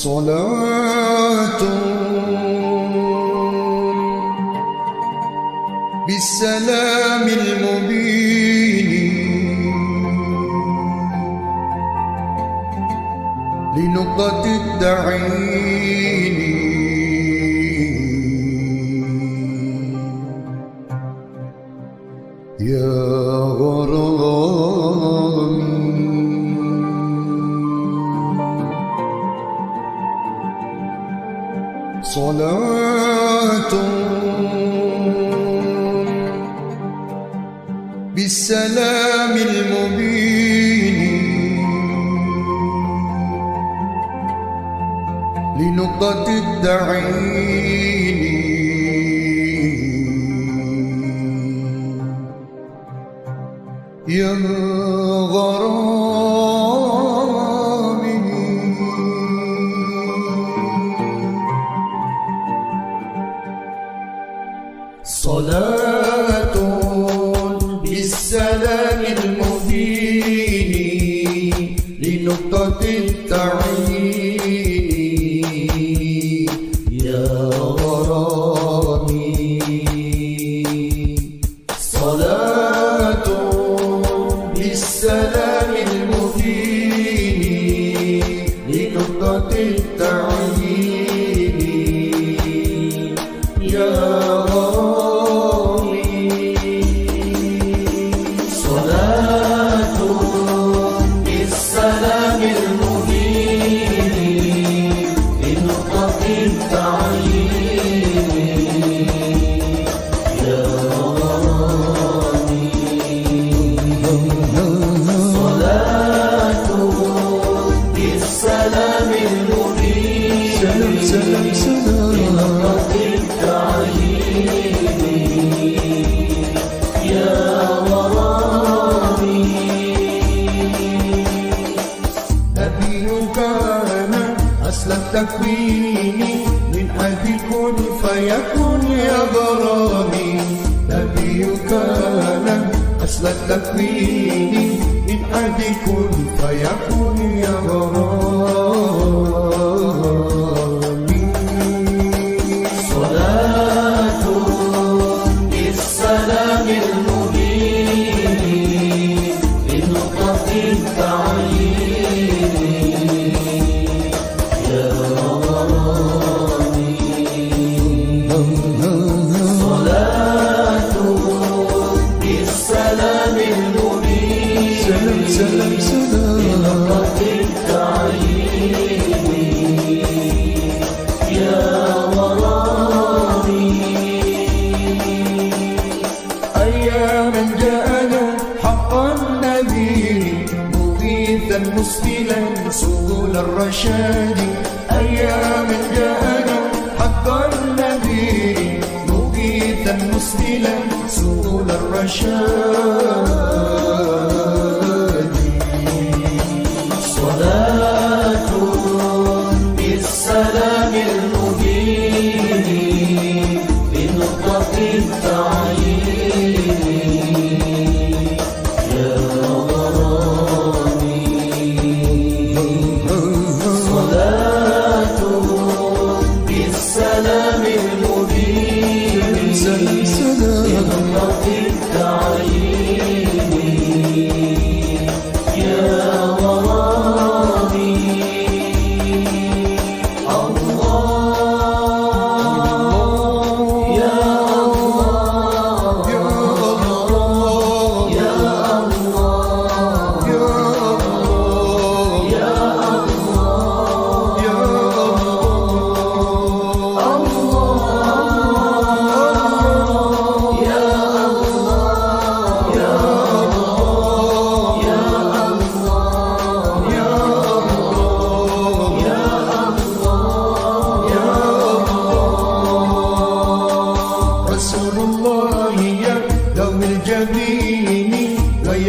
صلاة بالسلام المبين لنقطة التعيين يا غرامي صلاة بالسلام المبين لنقطة التعيين يا غرامي صلاة بالسلام المبين لنقطة التعيين يا غرامي صلاة بالسلام المبين لنقطة التعيين يا تكويني من حيث كن فيكون يا غرامي نبي كان أصل التكوين من حيث كن فيكون يا غرامي صلاة بالسلام المبين لنقطة التعيين صلاة بالسلام المبين سلام لنقطة التعيين يا غرامي أياما جاءنا حقا نذير مغيثا مسبلا سبل الرشاد أياما جاءنا حقا نذير مغيثا مسبلا سبل الرشاد صلاة بالسلام المبين لنقطة التعيين يا غرامي صلاة بالسلام المبين لنقطة التعيين يا غرامي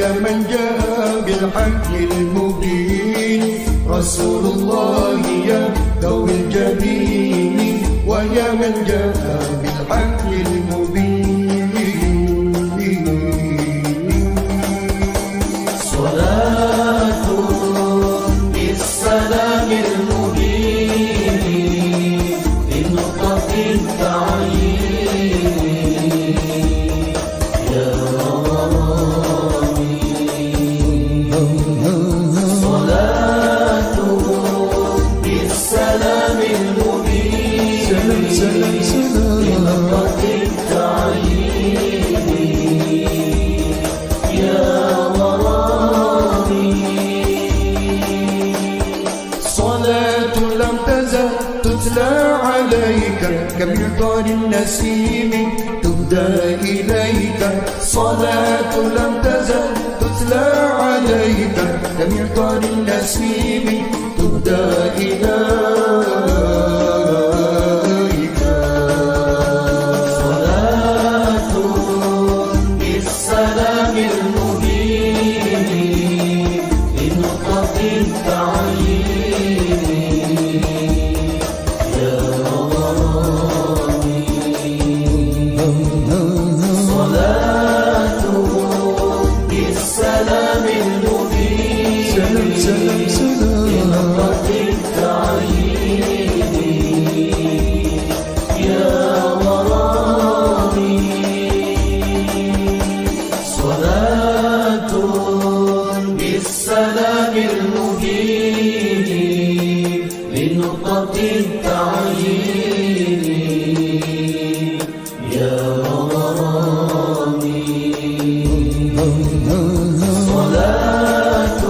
ويا من جاء بالحق المبين رسول الله يا ذوي الجبين ويا من جاء بالحق المبين صلاة بالسلام المبين كمطر النسيم تهدى إليك صلاة لم تزل تتلى عليك كمطر النسيم تهدى إليك صلاة بالسلام المبين لنقطة التعيين يا رامي صلاة بالسلام المبين لنقطة التعيين يا رامي صلاة بالسلام المبين لنقطة التعيين يا رامي صلاة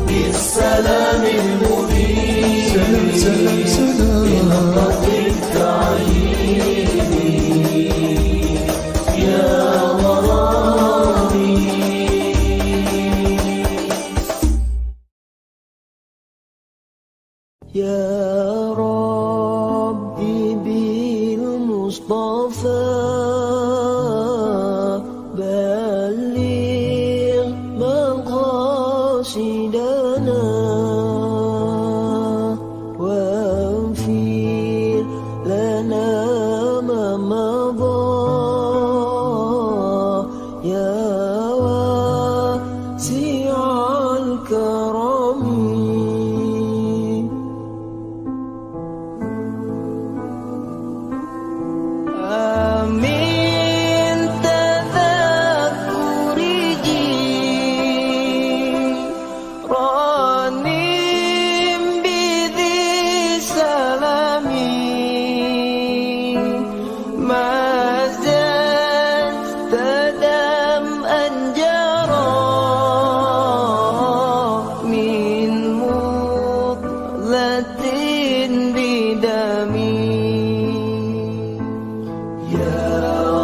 بالسلام المبين لنقطة التعيين يا رامي يا ربي بالمصطفى بلغ مقاصدنا واغفر لنا ما مضى يا واسع الكرم من تذكر جيران بذي سلام ما زلت دمعا جرى من مضلة بدمي يا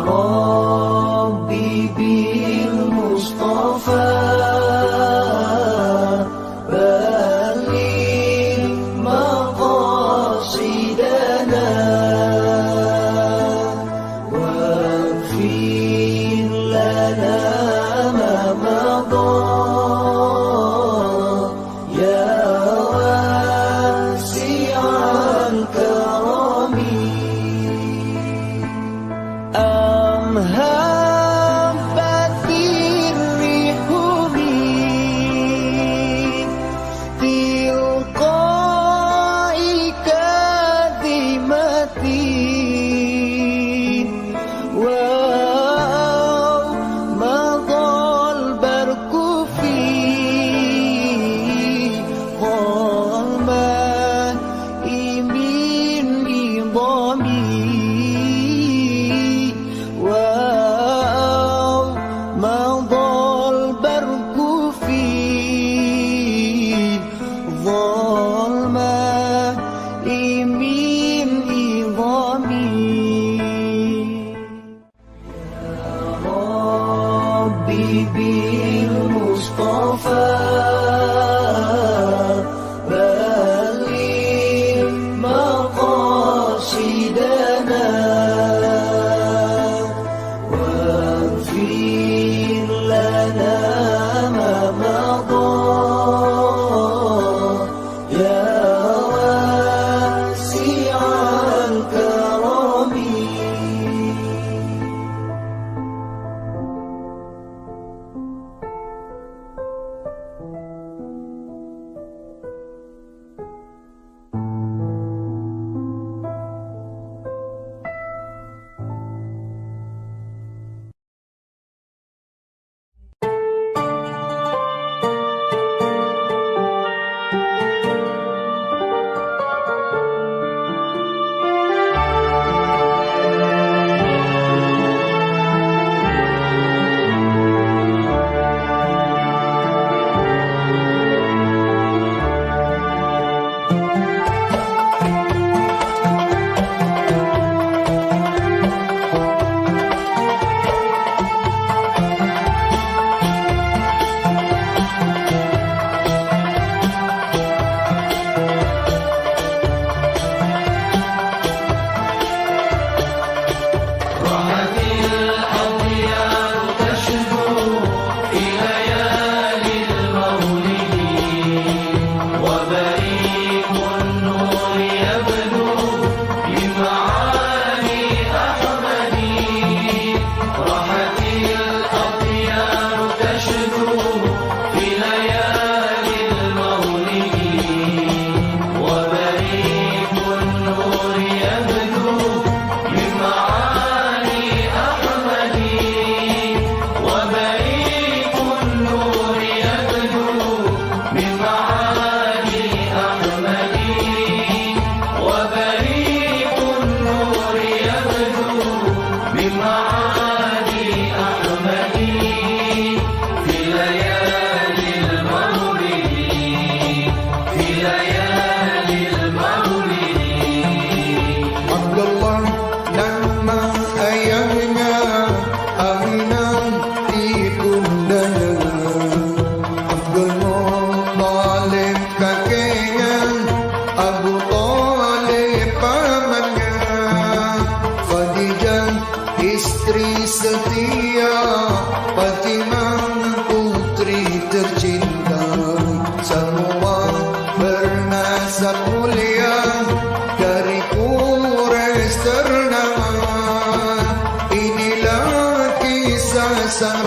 ربي بالمصطفى بلغ مقاصدنا واغفر لنا ما مضى يا واسع الكرم هبت الريح بتلقاء كاظمة ومضى البرق في ظلماء من نظامي ومضى البرق في ظلماء من نظامي يا ربي بالمصطفى بلغ مقاصدنا واغفر لنا ما مضى يا واسع الكرم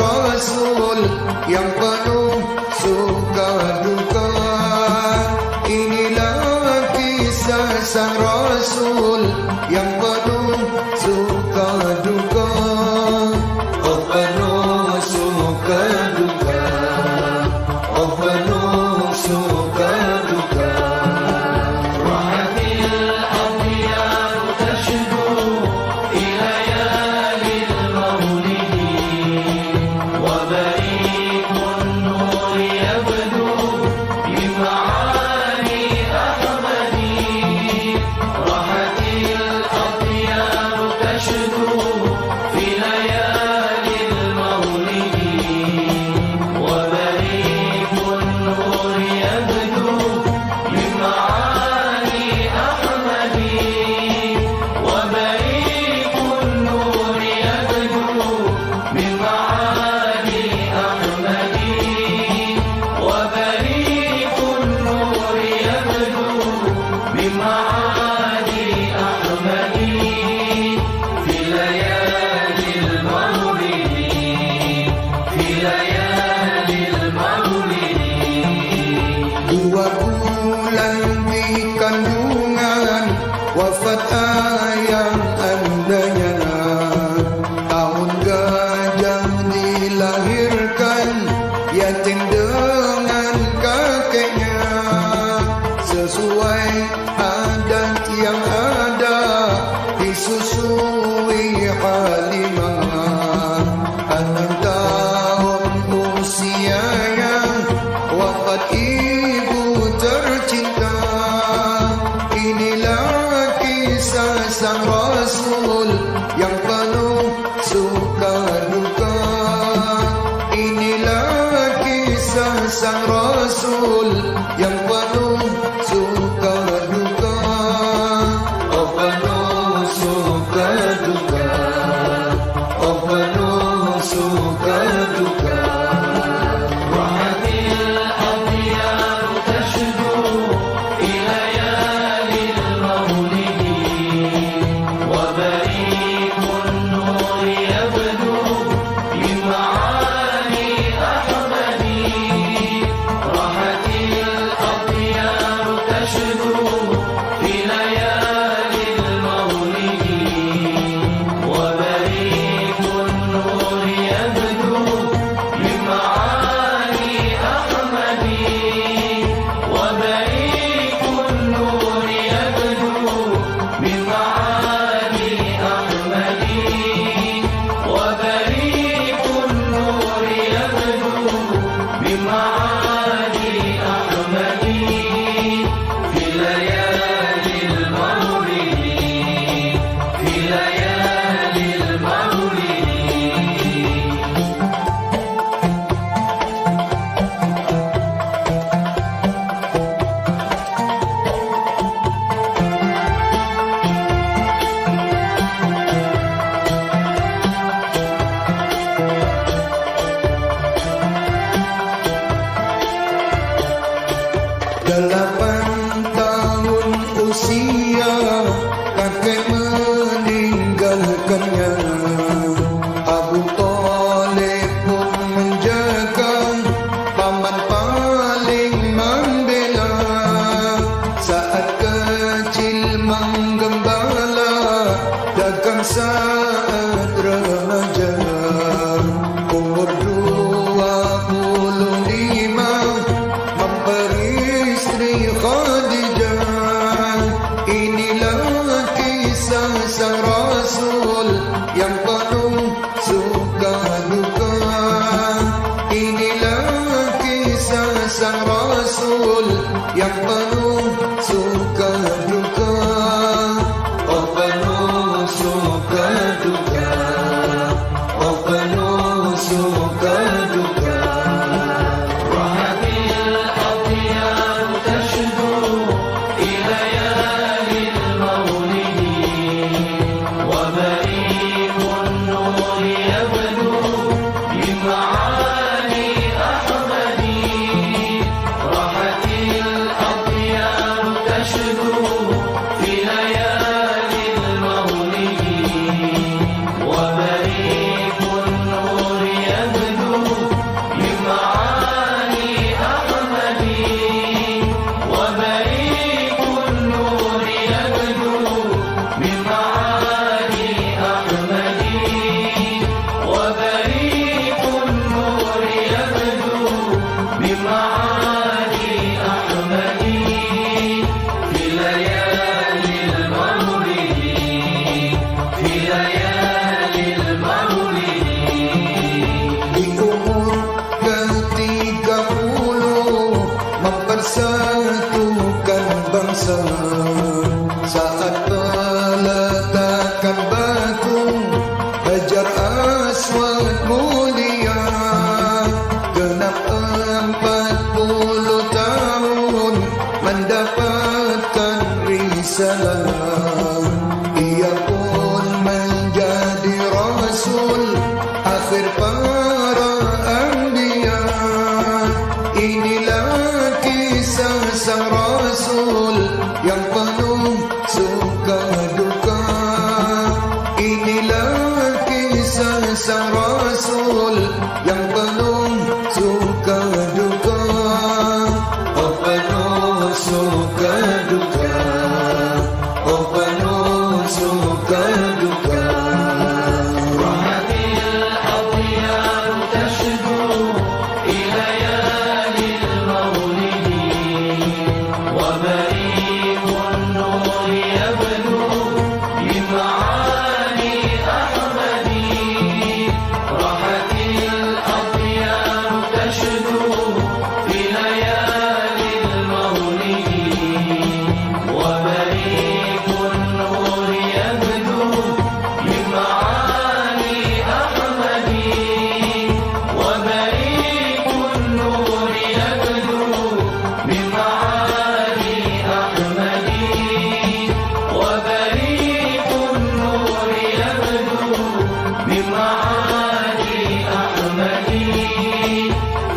Rasul yang penuh suka duka. Inilah kisah sang Rasul yang penuh suka duka. Oh penuh suka duka, oh penuh suka duka. Rahatil adiyar tashdu ila yalil maulidi, wa bariqun nur yabdu min ma'ani ahmadi. Rahatil adiyar tashdu fi layalil maulidi, wa bariqun nur yabdu min ma'ani ahmadi. Wa bariqun nur yabdu min ma'ani ahmadi. Wa bariqun nur yabdu min ma'ani ahmadi. Fi layalil maulidi, fi layalil maulidi. 2 bulan di kandungan wafat ayah andanya. Tahun gajah dilahirkan yatim dengan kakeknya. Sesuai adat yang ada disusui Halimah. 6 tahun usianya wafat ibu tercinta. Inilah kisah sang Rasul yang penuh suka duka. Inilah kisah sang Rasul yang penuh suka duka. Oh penuh suka duka, oh penuh suka duka. Rahatil adiyar tashdu ila yalil maulidi, wa bariqun nur yabdu min ma'ani ahmadi. Rahatil adiyar tashdu fi layalil maulidi, wa bariqun nur yabdu min ma'ani ahmadi. Wa bariqun nur yabdu min ma'ani ahmadi. Wa bariqun nur yabdu min ma'ani ahmadi. Fi layalil maulidi, fi layalil maulidi. Delapan tahun usia kakek meninggalkannya. Abu Talib pun menjaga, paman paling membela. Saat kecil menggembala, dagang saat remaja. Umur 25 memperi Khadijah. Inilah kisah sang Rasul yang penuh suka duka. Inilah kisah sang Rasul yang penuh suka duka. Oh penuh suka duka, oh penuh suka duka. Rahatil adiyar tashdu ila yalil maulidi, wa bariqun nur yabdu min ma'ani ahmadi. Rahatil adiyar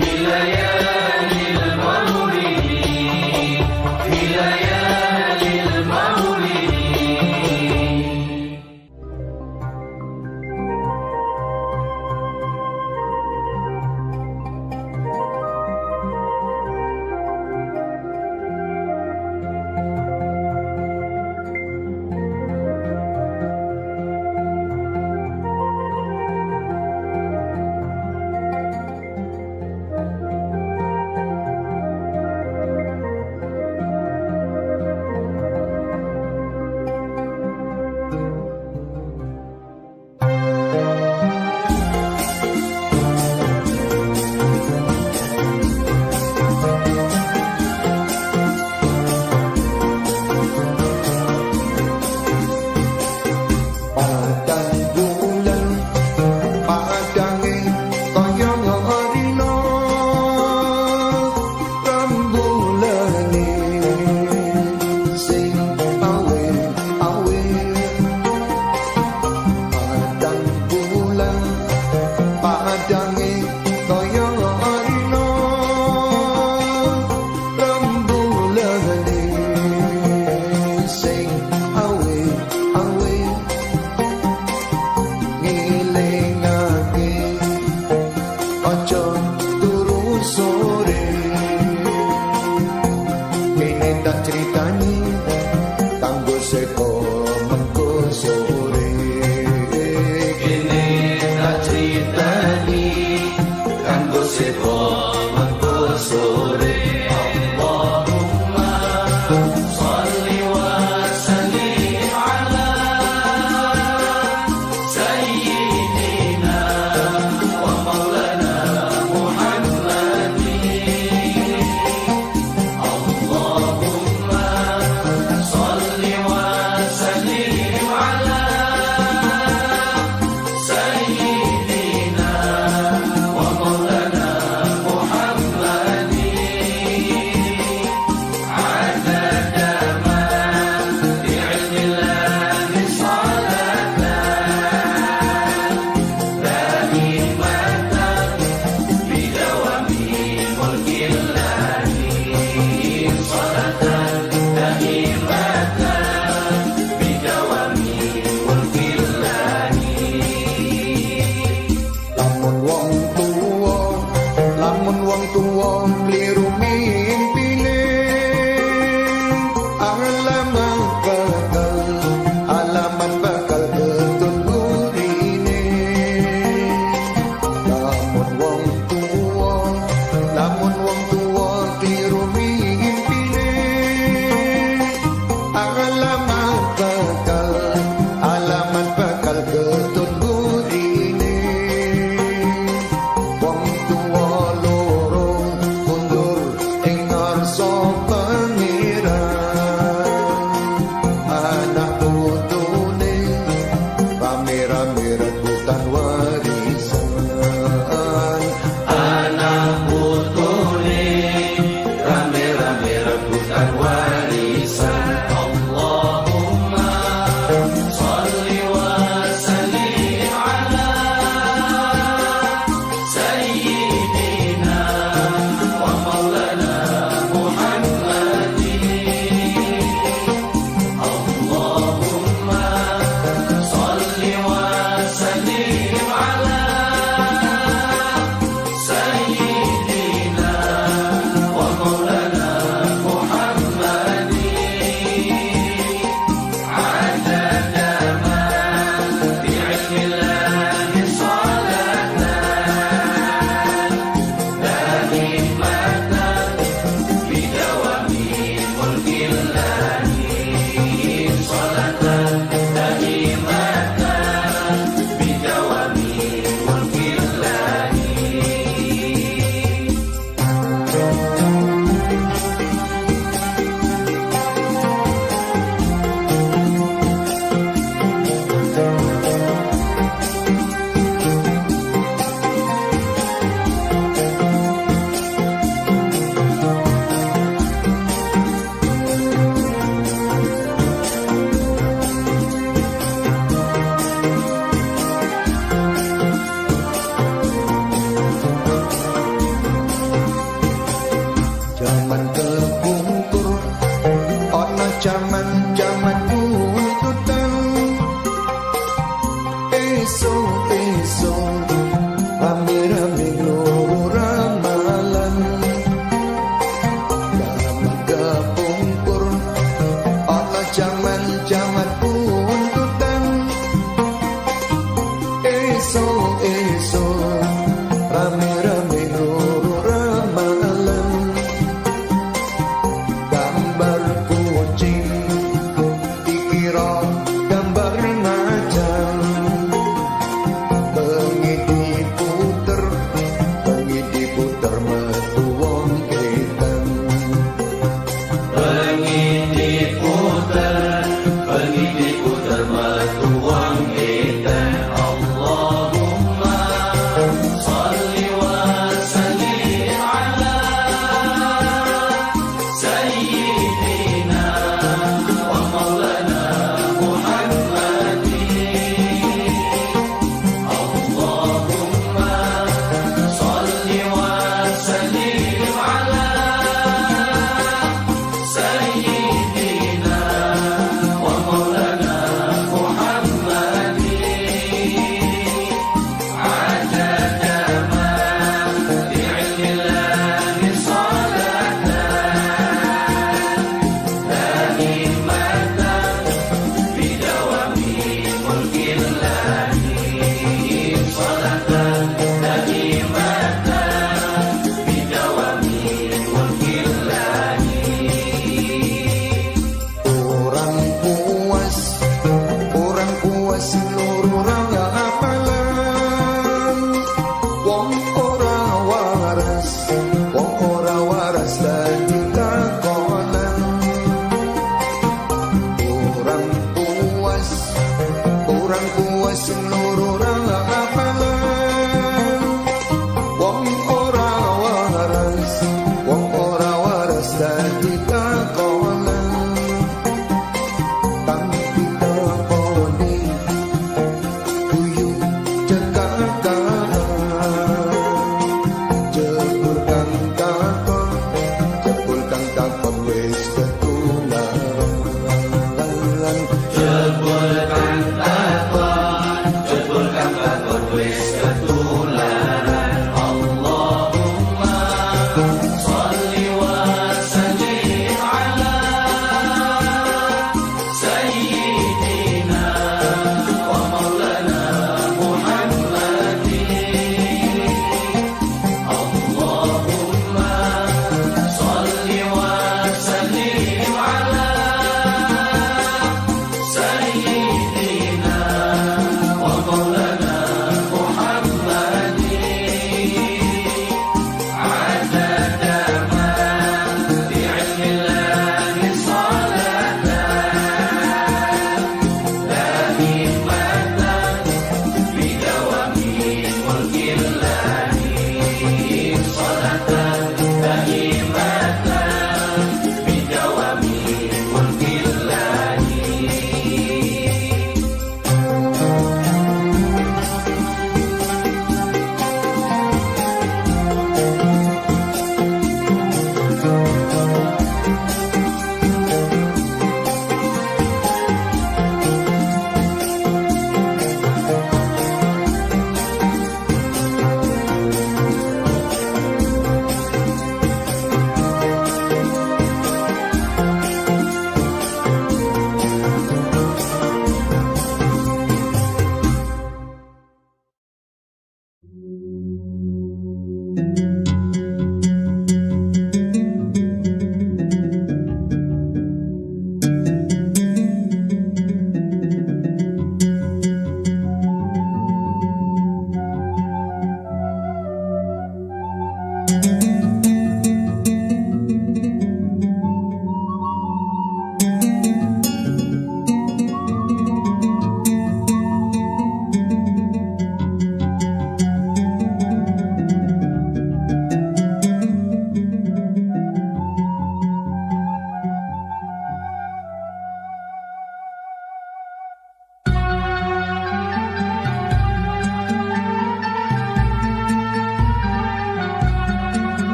في ليالي المولد في ليالي المولد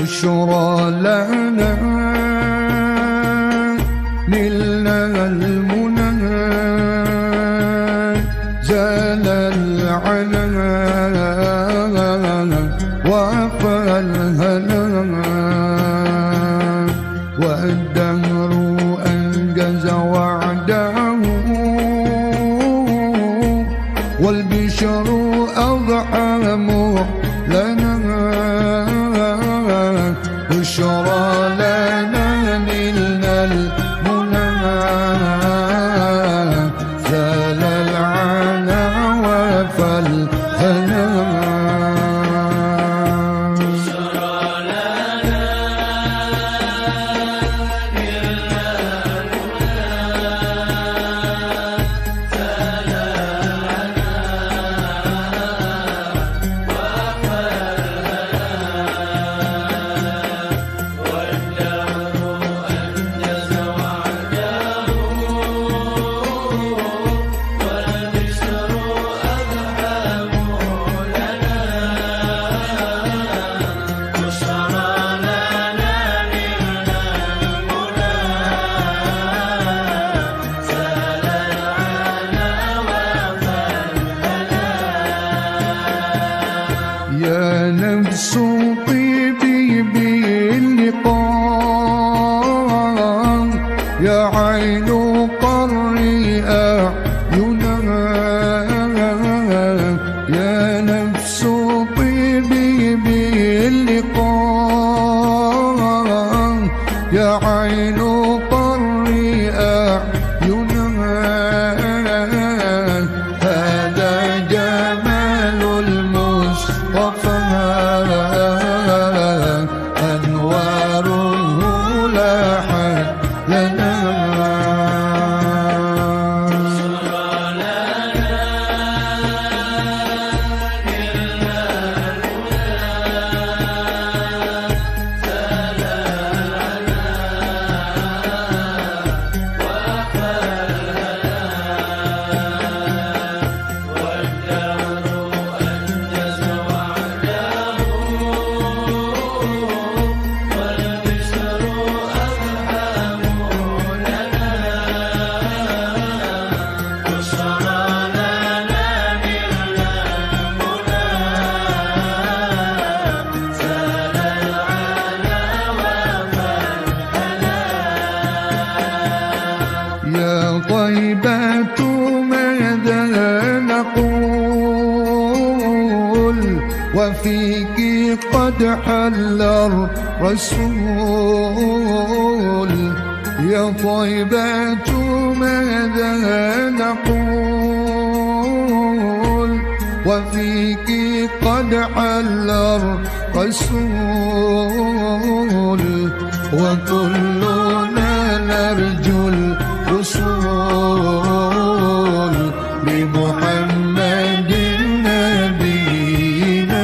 بشرى لنا نلنا المنى زال العنا وفى الهنا والدهر أنجز وعده والبشر أضحى لنا بشرى لنا نلنا المنى زال العنا وفى الهنا يا نفس طيبي باللقاء يا عين قري أعينها يا نفس طيبي باللقاء يا عين قري أعينها هذا جمال المصطفى أنواره لاحت لنا يا طيبة ماذا نقول وفيك قد حل الرسول يا طيبة ماذا نقول وفيك قد حل الرسول وكلنا نرجو الوصول بمحمد نبينا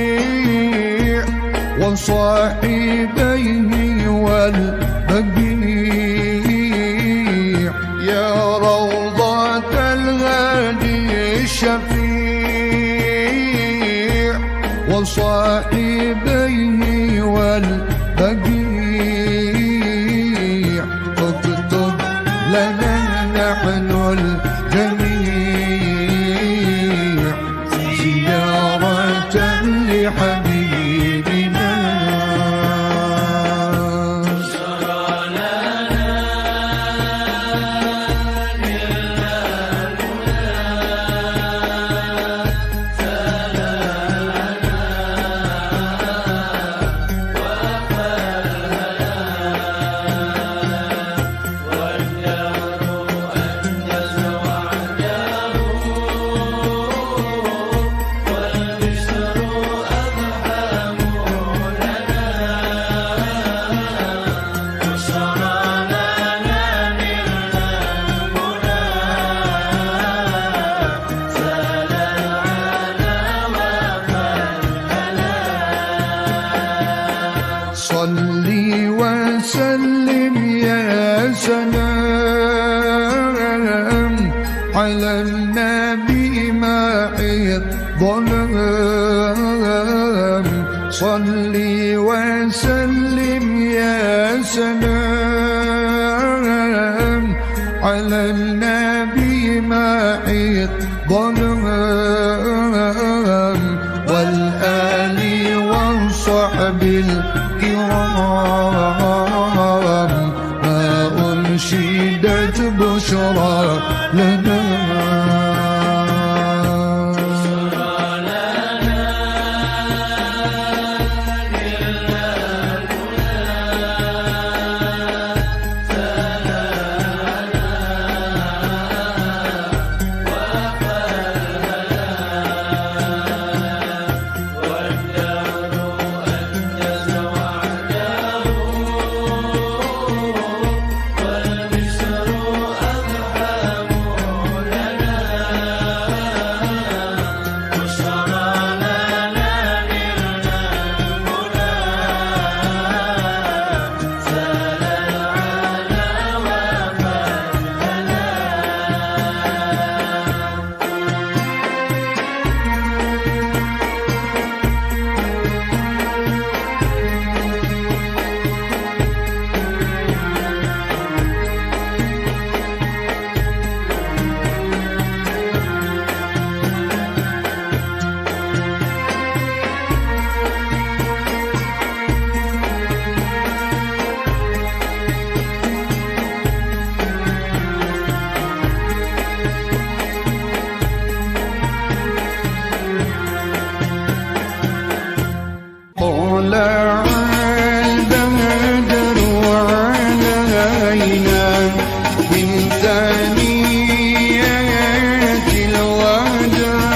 الشفيع وصاحبيه والبقيع وصاحبيه والبقيع اكتب لنا نحن الجميع زيارة لحبيبنا. صلي وسلم يا سلام على النبي معي الظلام. صلي وسلم يا سلام على النبي معي الظلام والآل والصحب الكرام. ما أنشدت بشرى لنا طلع البدر علينا من ثنيات الوداع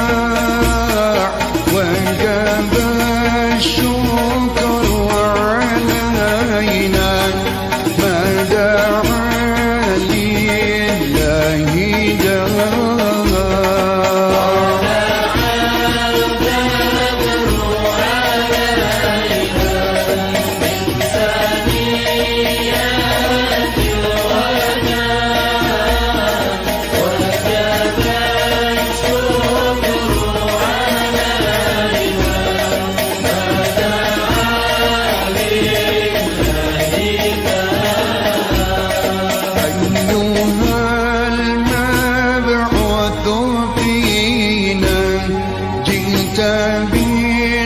وجب الشكر علينا ما دعا لله داع.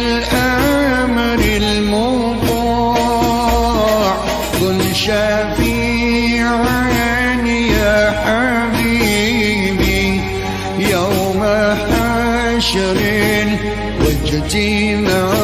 بالأمر المطاع كن شفيعا يا حبيبي يوم حشر واجتماع.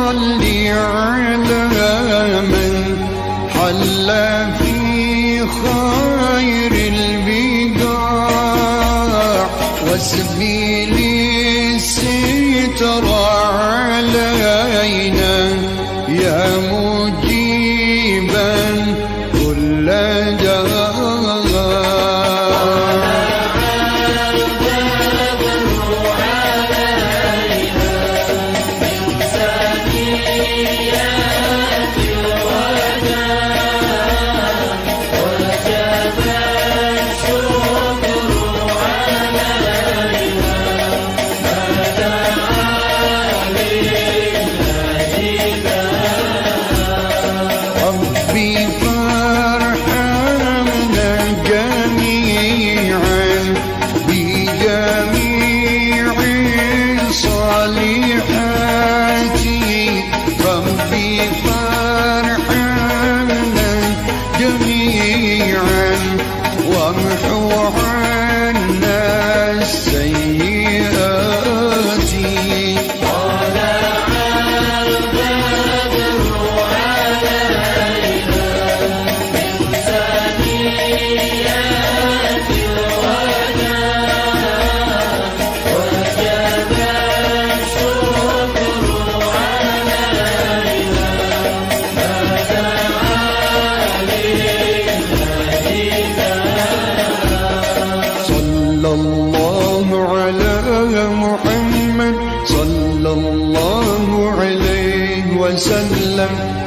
صل على من حل في خير البقاع واسبل الستر علينا يا مجيبا كل داع.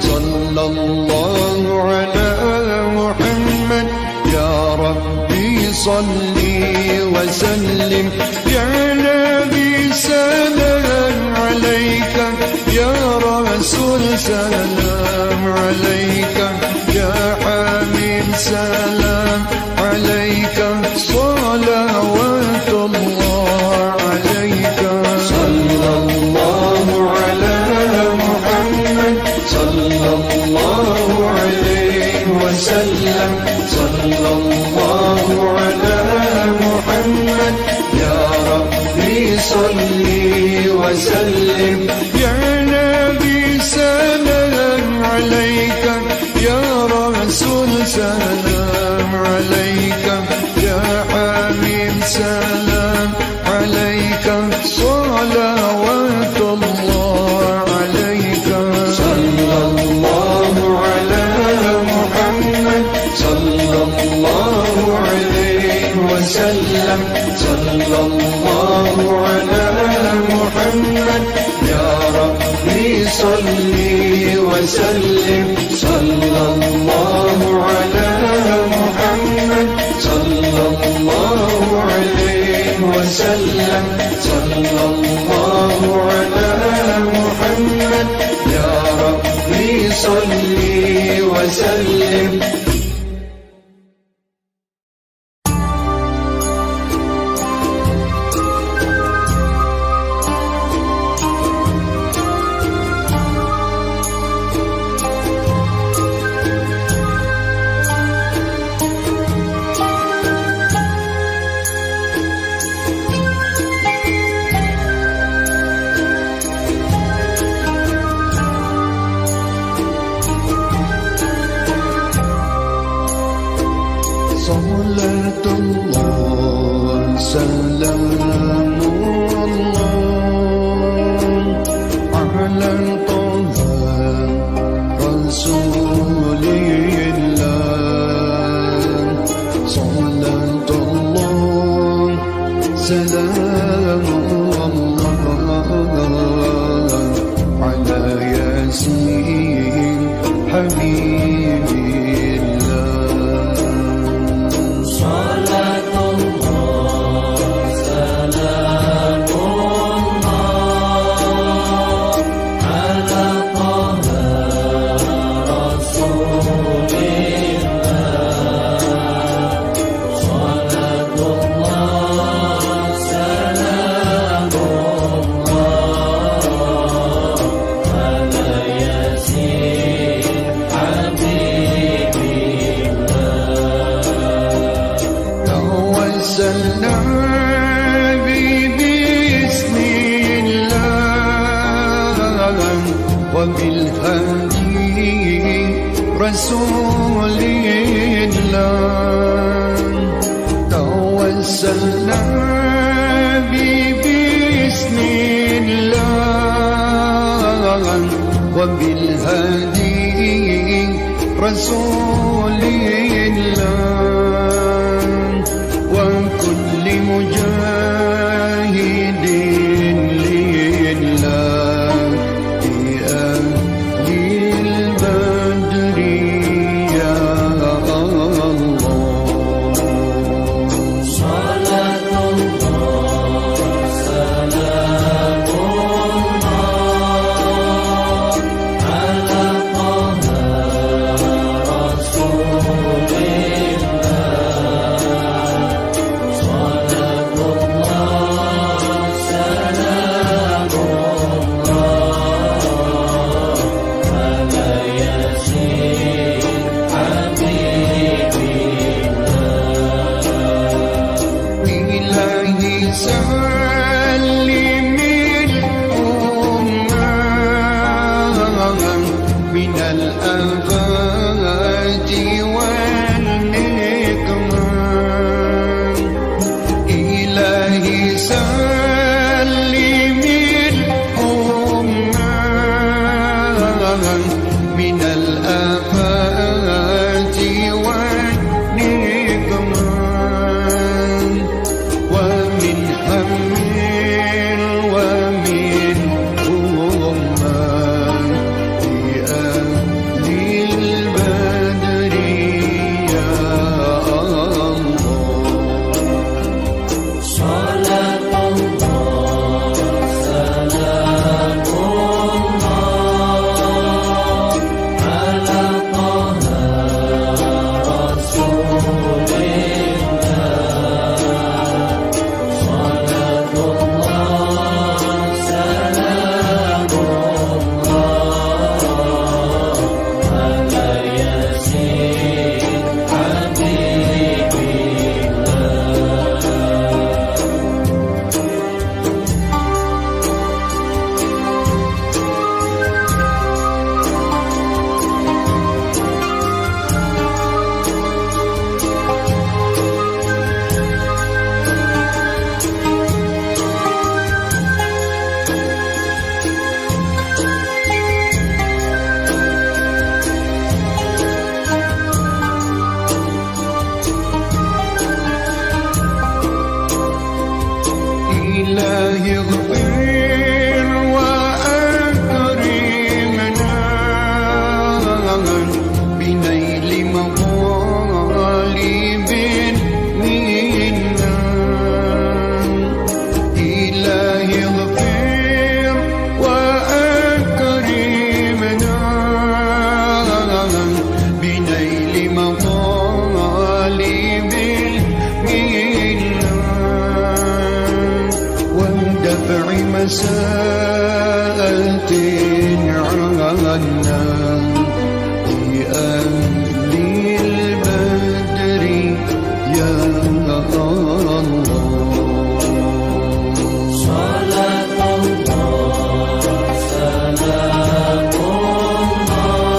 صلى الله على محمد يا ربي صل وسلم يا نبي سلام عليك يا رسول سلام عليك يا حبيب سلام عليك صلوات الله عليك. صلى الله على محمد صلى الله عليه وسلم صلى الله على محمد يا ربي صل وسلم يا نبي سلام عليك يا رسول سلام عليك يا حبيب سلام عليك صلوات الله عليك. صلى الله على محمد صلى الله عليه وسلم صلى الله على محمد يا ربي صل وسلم صلى الله على محمد صلى الله عليه وسلم صلى الله على محمد يا ربي صل وسلم. صلاة الله سلام الله على طه رسول الله. صلاة الله سلام الله على ياسين حبيبي على وبالهادي رسول الله توسلنا بسم الله وبالهادي رسول الله وكل مجاهد لله في أهل البدر يا الله صلاة الله سلام الله على طه رسول من الآفات والنقمان إلهي سلم الأمة من الآفات والنقمان ومن هم ومن غمان إلهي اغفر وأكرمنا بنيل مطالب منا إلهي اغفر وأكرمنا بنيل مطالب منا واندفع مساءة عنا في أهل البدر يا الله صلاة الله سلام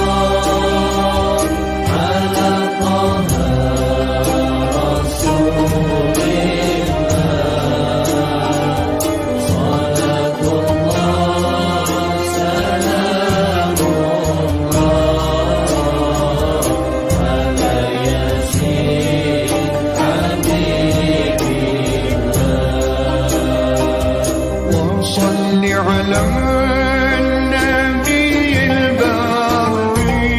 الله على طه رسول صل على النبي البري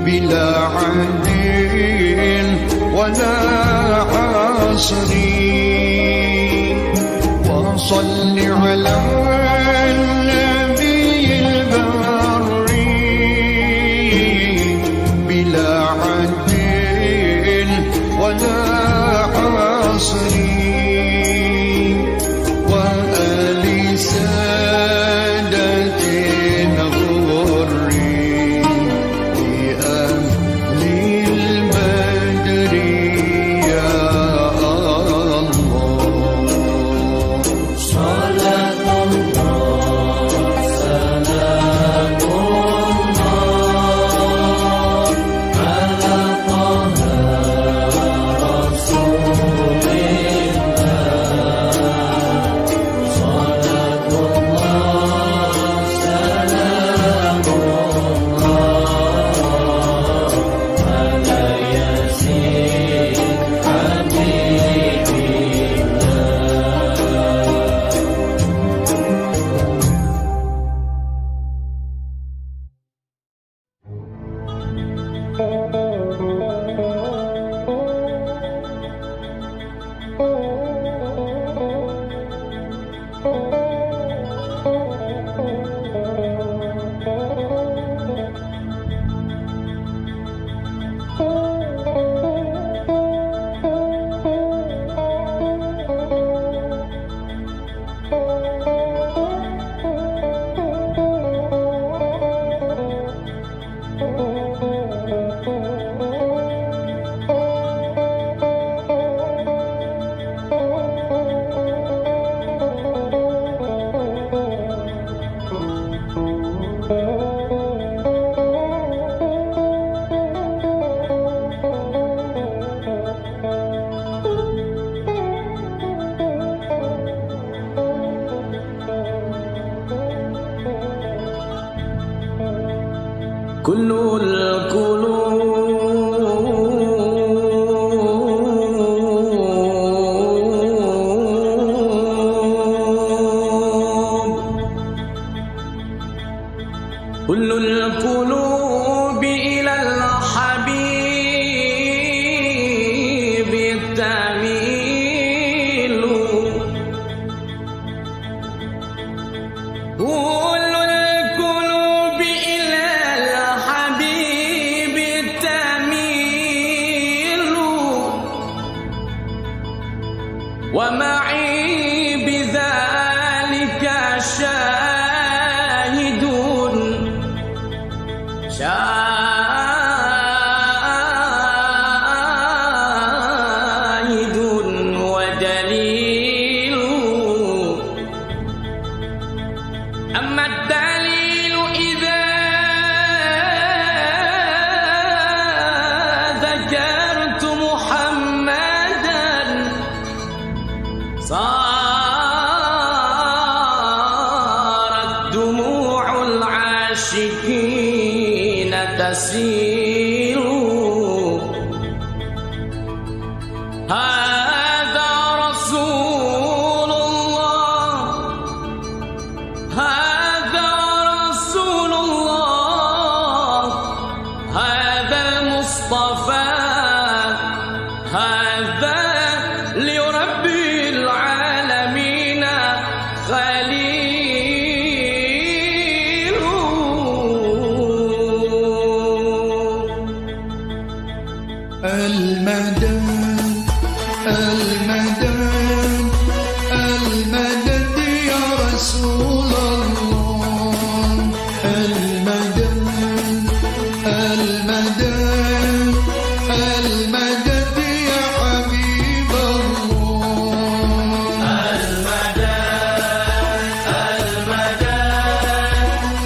بلا عدل ولا حصر وصل على النبي البري بلا عدل ولا حصر صلاة كل القلوب إلى الحبيب تميل كل القلوب إلى الحبيب تميل ومعي بذلك شاهد ودليل أما الدليل إذا ذكرت محمدا صارت دموع العاشقين تسيل هذا رسول الله هذا رسول الله هذا المصطفى هذا لرب العالمين خليل المدد المدد المدد يا رسول الله المدد المدد المدد يا حبيب الله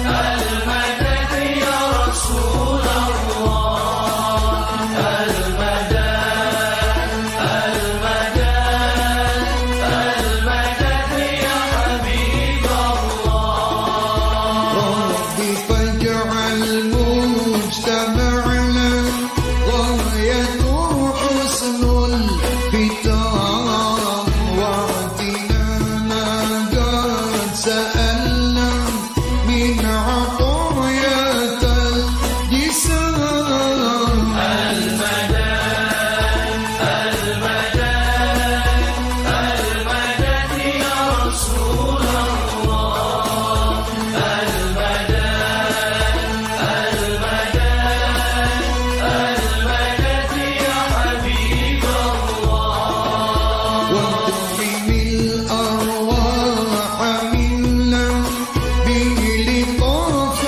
المدد يا رسول الله المدد يا حبيب الله رب فاجعل مجتمعنا غايته حسن الختام واعطنا ما قد سألنا من عطاياك الجسام المدد يا رسول الله المدد يا حبيب الله واكرم الأرواح منا بلطاف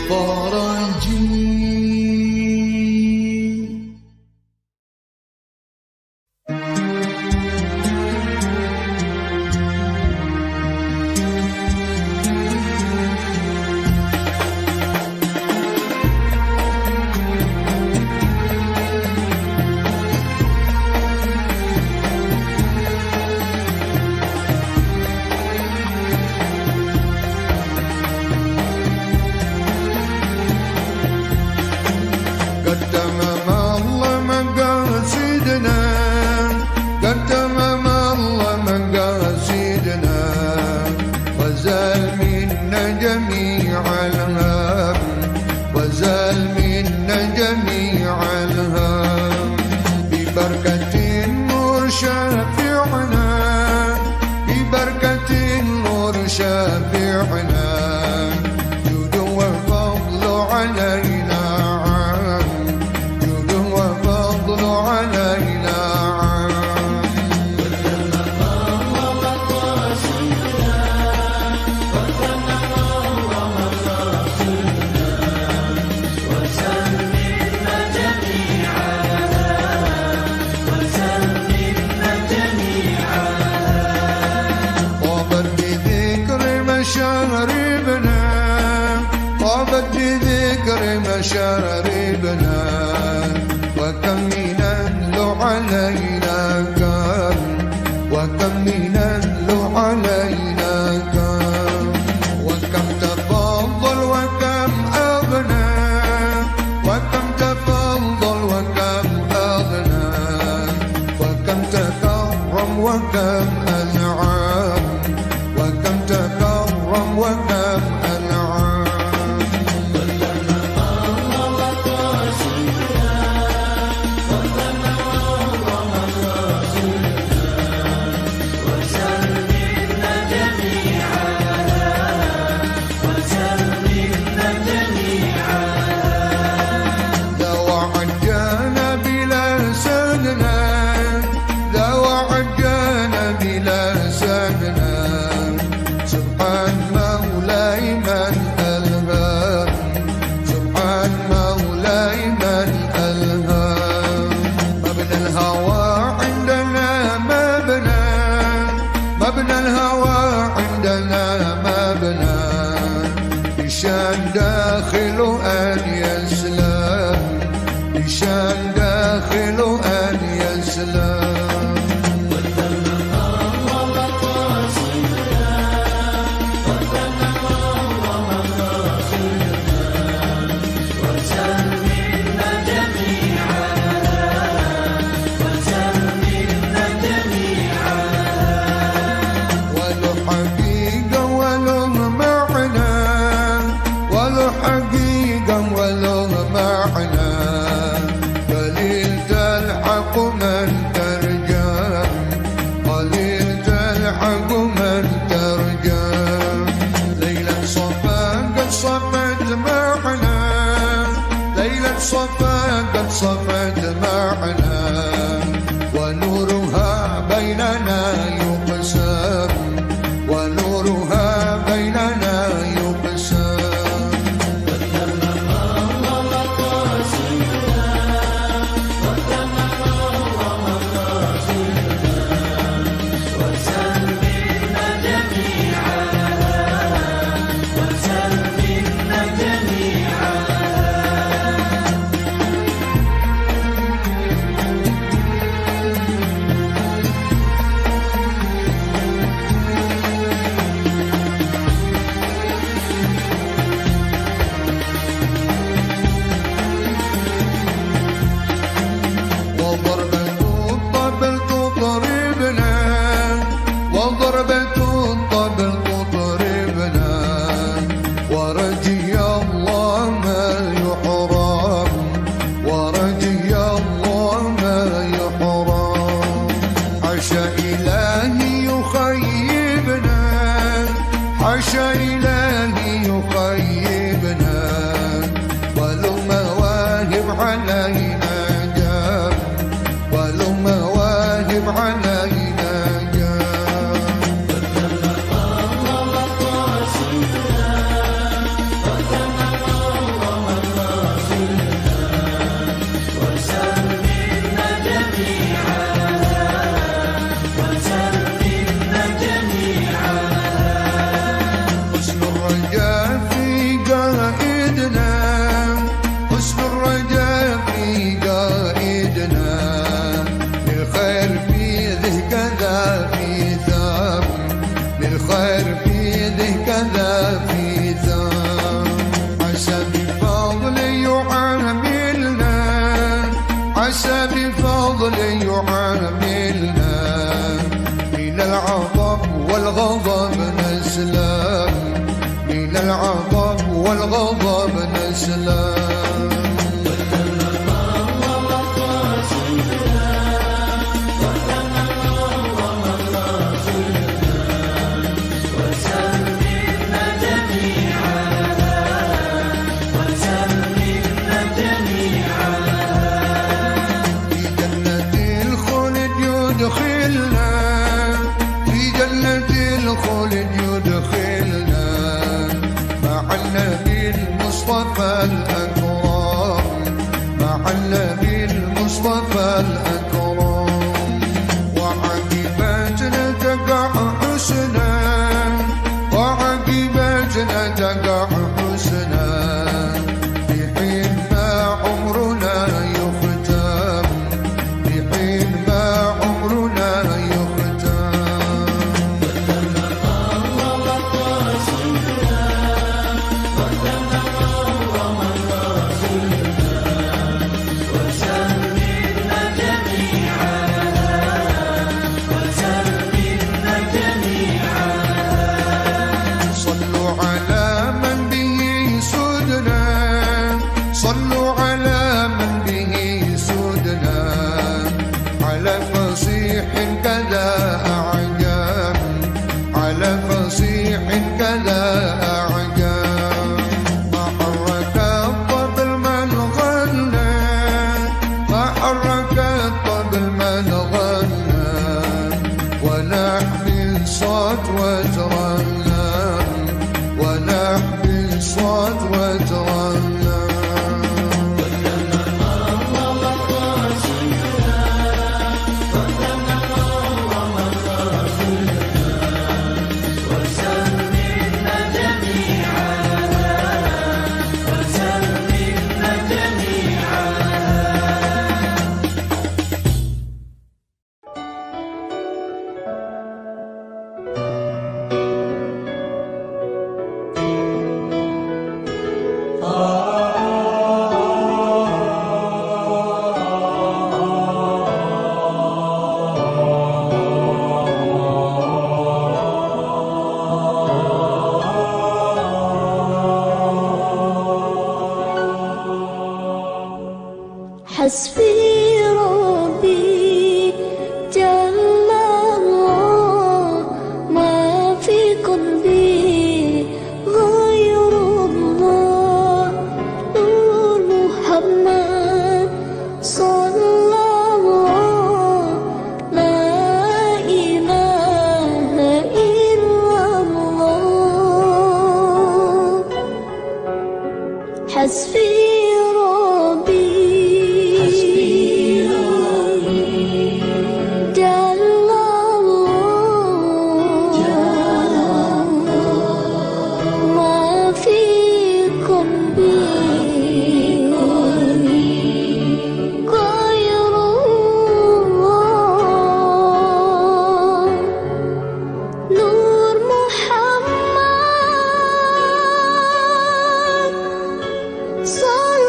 فرجي. مشاربنا وكم من له علينا كان وكم من له علينا كان وكم تفضل وكم أغنى وكم تفضل وكم أغنى وكم تكرم وكم أنعم وكم تكرم وكم أنعم داخل أن يسلم بشان داخل أن يسلم قد صفت معنا ونورها بيننا يقسم ونورها بيننا يقسم عاملنا من العطب والغضب نسلم، من العطب والغضب نسلم. في جنة الخلد يدخلنا مع النبي المصطفى الأكرم، مع النبي المصطفى الأكرم. وعاقبتنا تقع حسنا، وعاقبتنا تقع حسنا بحين ما عمرنا يختم، بحين ما عمرنا صلوا على من به سودنا، على فصيح كذا أعجم، على فصيح كذا أعجم. ما حرك الطبل من غنى، ما حرك الطبل من غنى، ونحمي الصوت وترنم، ونحمي الصوت وترنم. حسبي ربي جل الله، ما في قلبي غير الله. نور محمد صلى الله، لا إله إلا الله. حسبي صلى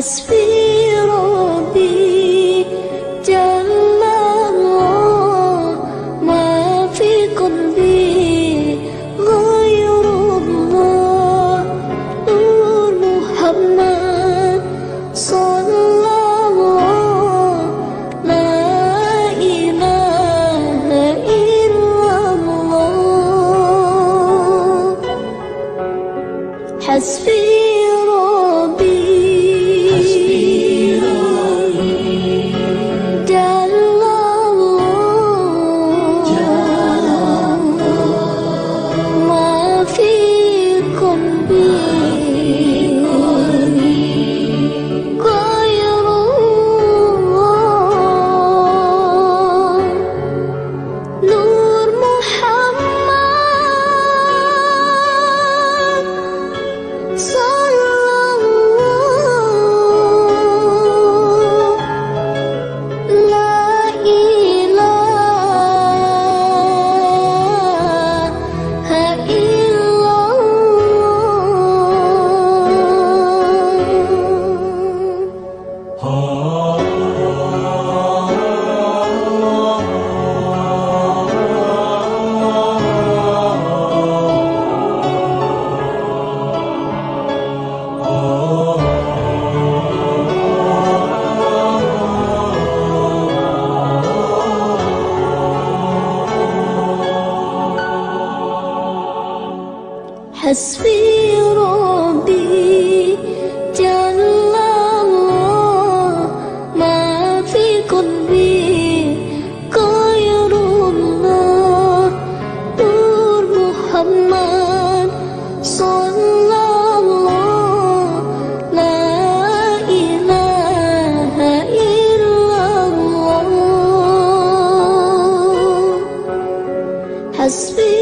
حسبي ربي جل الله ما في قلبي غير الله نور محمد صلى الله لا إله إلا الله حسبي حسبي ربي جل الله ما في قلبي غير الله نور محمد صلى الله لا إله إلا الله حسبي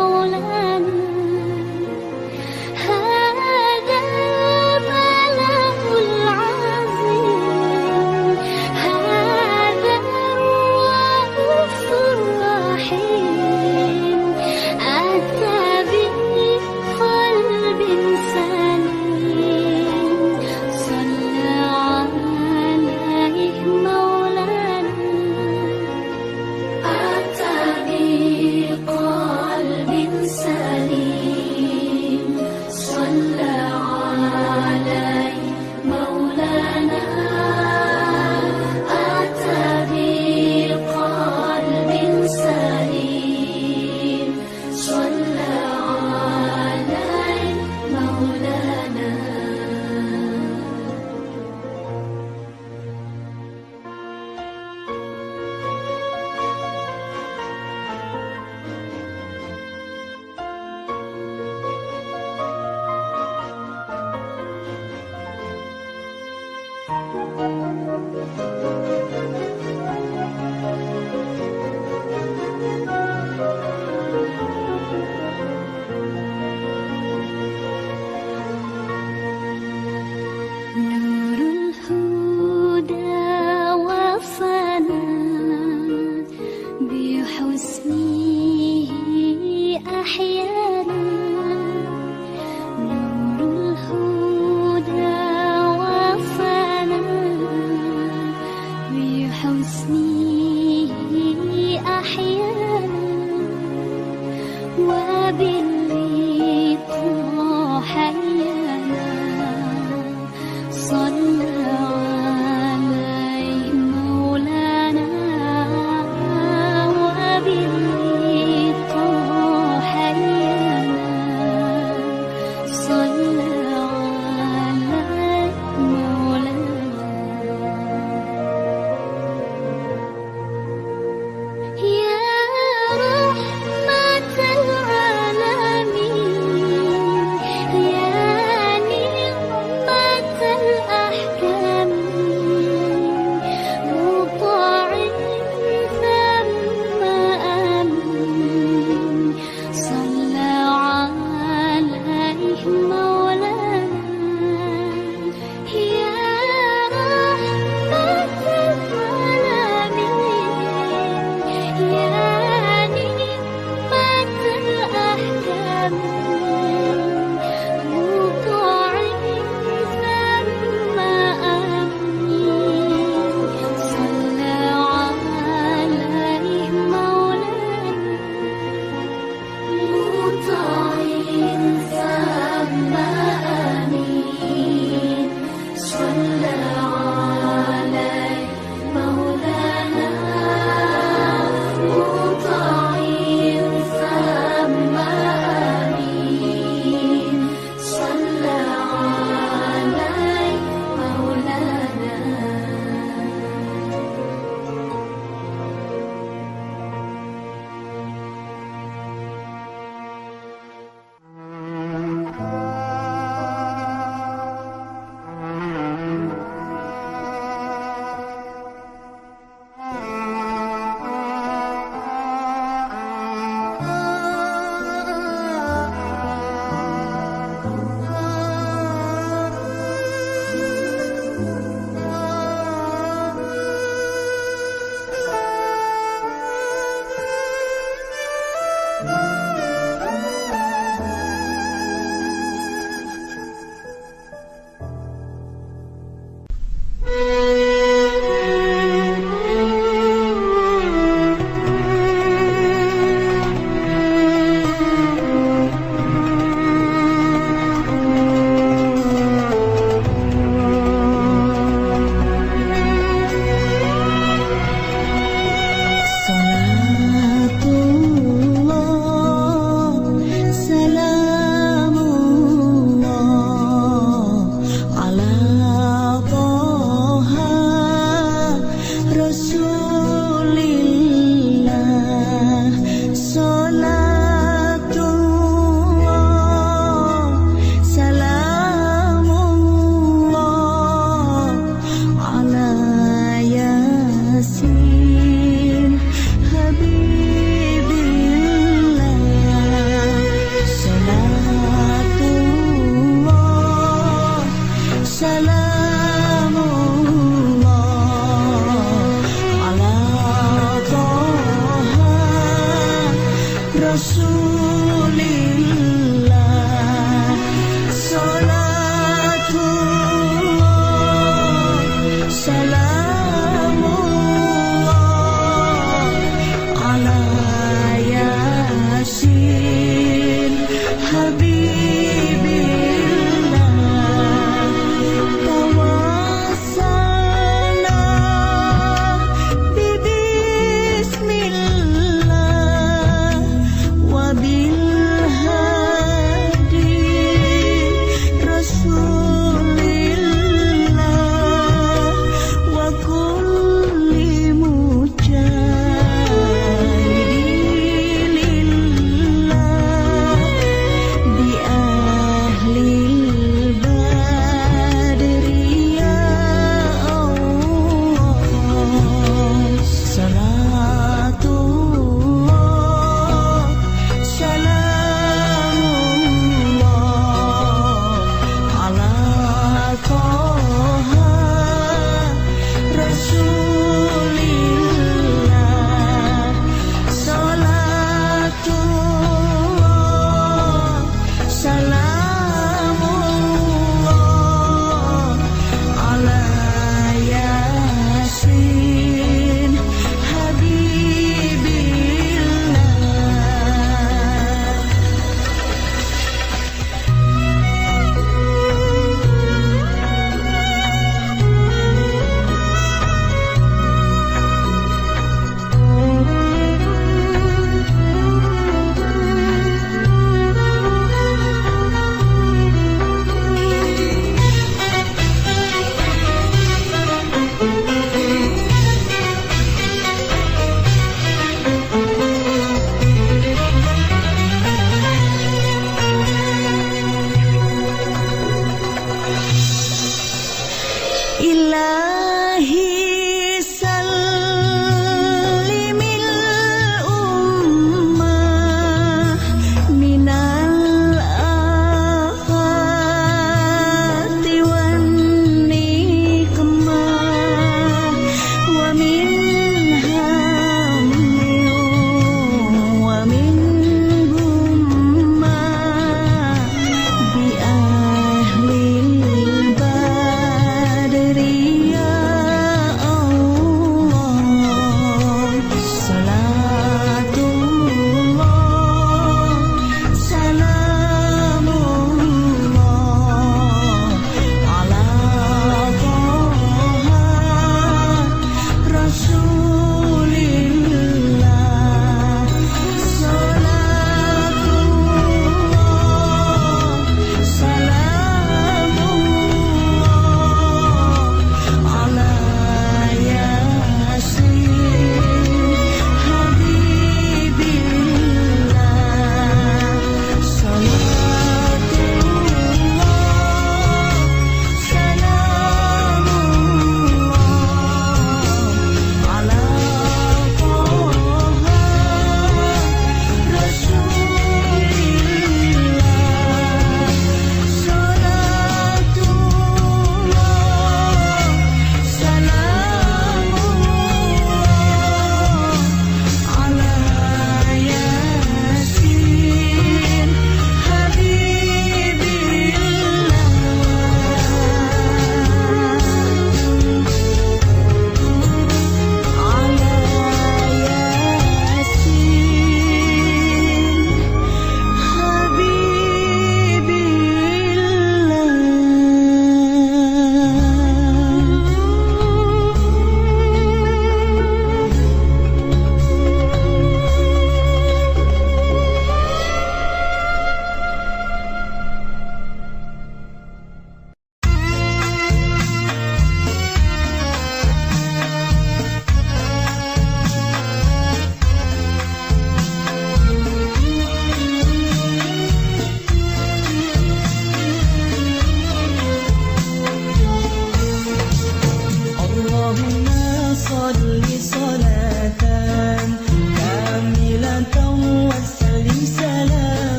مولانا هذا الملأ العظيم هذا الرؤوف الرحيم أتى بقلب سليم صلى عليه مولانا أتى بقلب سليم صلى عليه مولانا أتى بقلب سليم صلى عليه مولانا نور الهدى وفانا بحسنه أحيانا نور الهدى وفانا بحسنه